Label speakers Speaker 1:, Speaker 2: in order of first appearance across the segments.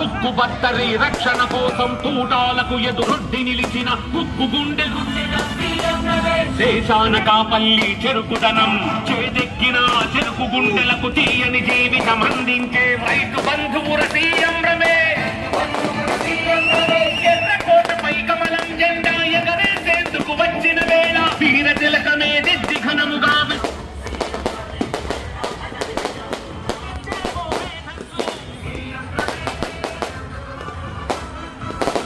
Speaker 1: ఉక్కు బత్తరి రక్షణ కోసం తూటాలకు ఎదురొడ్డి నిలిచిన ఉక్కు గుండె దేశానకాపల్లి చెరుకుదనం చేదెక్కిన చెరుకు గుండెలకు తీయని జీవితం అందించే రైతు బంధువుర సీఎం రమేష్. ఎర్రకోటపై కమలం జెండా ఎగరేసేందుకు వచ్చిన వేళ వీర తిలకమే దిద్ది ఘనముగా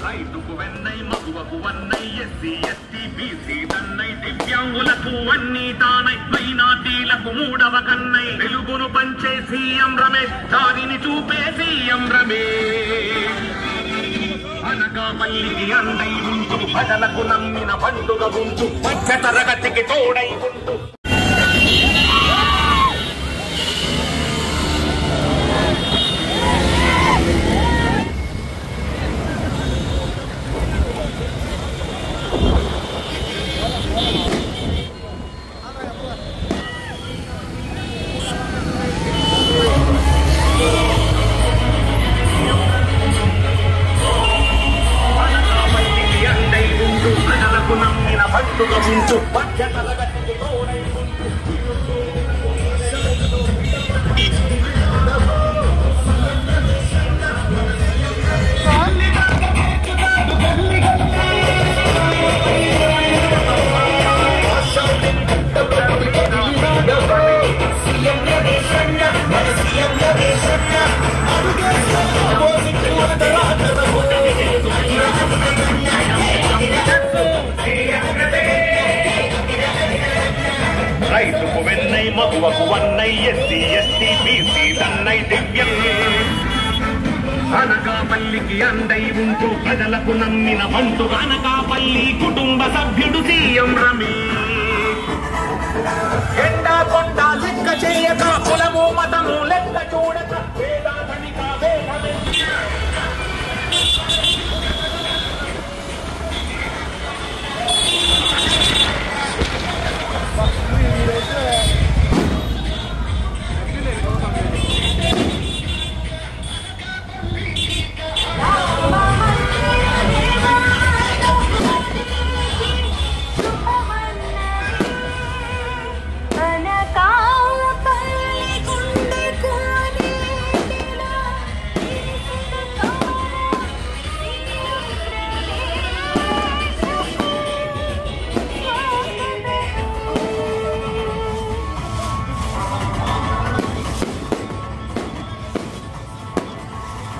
Speaker 1: రైతుకు వెన్నై మగువకు వన్నై ఎస్సీ ఎస్టీ బీసీ దన్నై దివ్యాంగులకు అన్ని తానై మైనార్టీలకు మూడవ కన్నై వెలుగును పంచే సీఎం రమేష్ దారిని చూపే సీఎం రమేష్. అనకాపల్లికి అండై ఉంటూ ప్రజలకు నమ్మిన పండుగ ఉంటూ మధ్య తరగతికి తోడై ఉంటూ రైతుకు వెన్నై మగువకు వన్నై ఎస్సీ ఎస్టీ బీసీ దన్నై దివ్యం అనకాపల్లికి అండై ఉంటూ ప్రజలకు నమ్మిన పండుగ అనకాపల్లి కుటుంబ సభ్యుడు సీఎం రమేష్. ఎండా కొండ లెక్క చేయక కులము మతము లెక్క చూడక వేదాధనిక వేదమే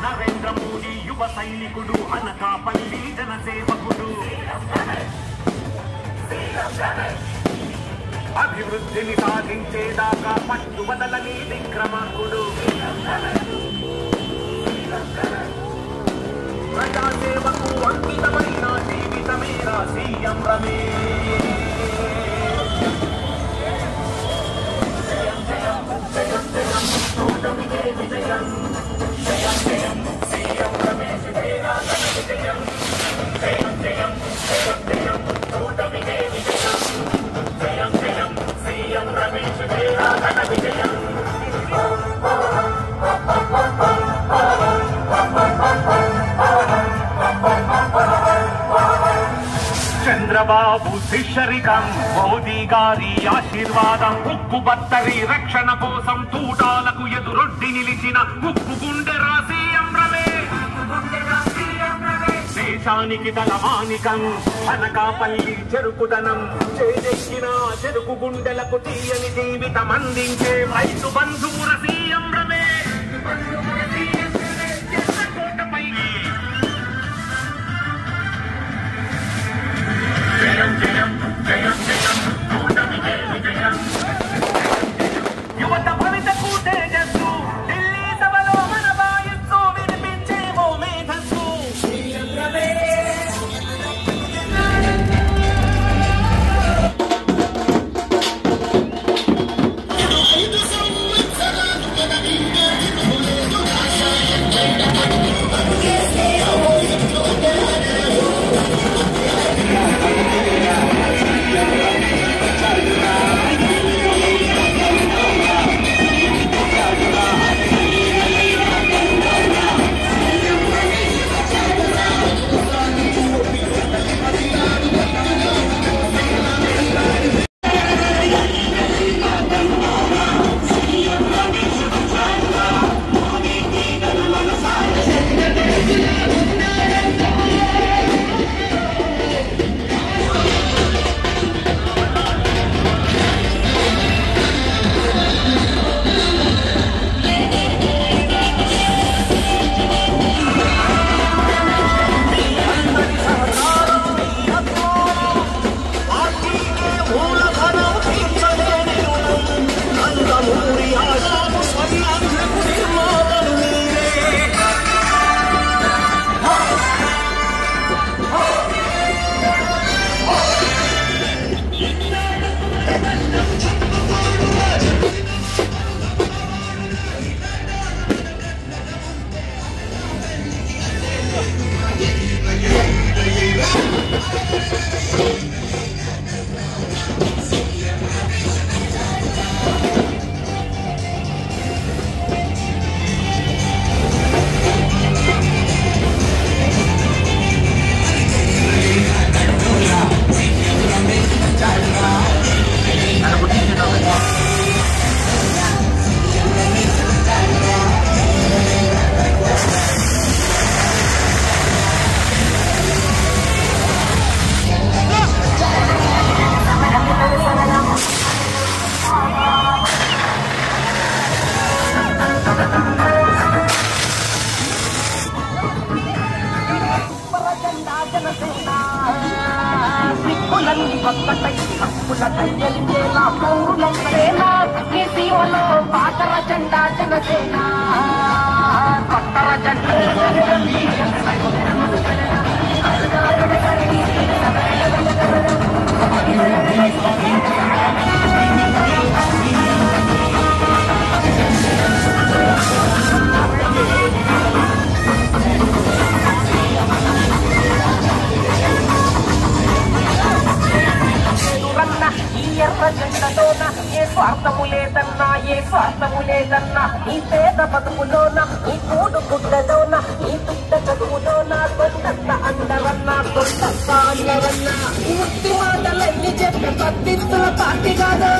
Speaker 1: నరేంద్ర మోడీ యువ సైనికుడు అనకాపల్లి జనసేవకుడు అభివృద్ధిని సాధించేదాకా పట్టు వదలని విక్రమార్కుడు ప్రజాసేవకు అంకితమైన జీవితమేరా సీఎం రమేష్. చంద్రబాబు శిష్యరికం మోదీ గారి ఆశీర్వాదం ఉక్కు బత్తరి రక్షణ కోసం తూటాలకు ఎదురొడ్డి నిలిచిన ఉక్కు గుండె సీఎం రమేష్. దేశానికి తలమానికం అనకాపల్లి చెరుకుదనం చేదెక్కిన చెరుకు గుండెలకు తీయని జీవితం అందించే రైతు బంధువుర సీఎం రమేష్. జయం జయం జయం జయం కూటమికే విజయం. యువత భవితకు తేజస్సు ఢిల్లీ సభలో మన వాయిస్సు వినిపించేవో మేధస్సు.
Speaker 2: పాతర జెండా జనసేన కొత్తర జెండా ఎర్ర జెండలోన ఏ స్వార్థము లేదన్నా ఏ స్వార్థము లేదన్నా ఈ పేద బతుకులోన ఈ కూడు గుడ్డలోన ఈ బిడ్డ చదువులోన కొండంత అందరన్నా కొండంత అందరన్నా ఈ ముక్తి మాటలన్నీ చెప్పే పత్తిత్తుల పార్టీ కాదు.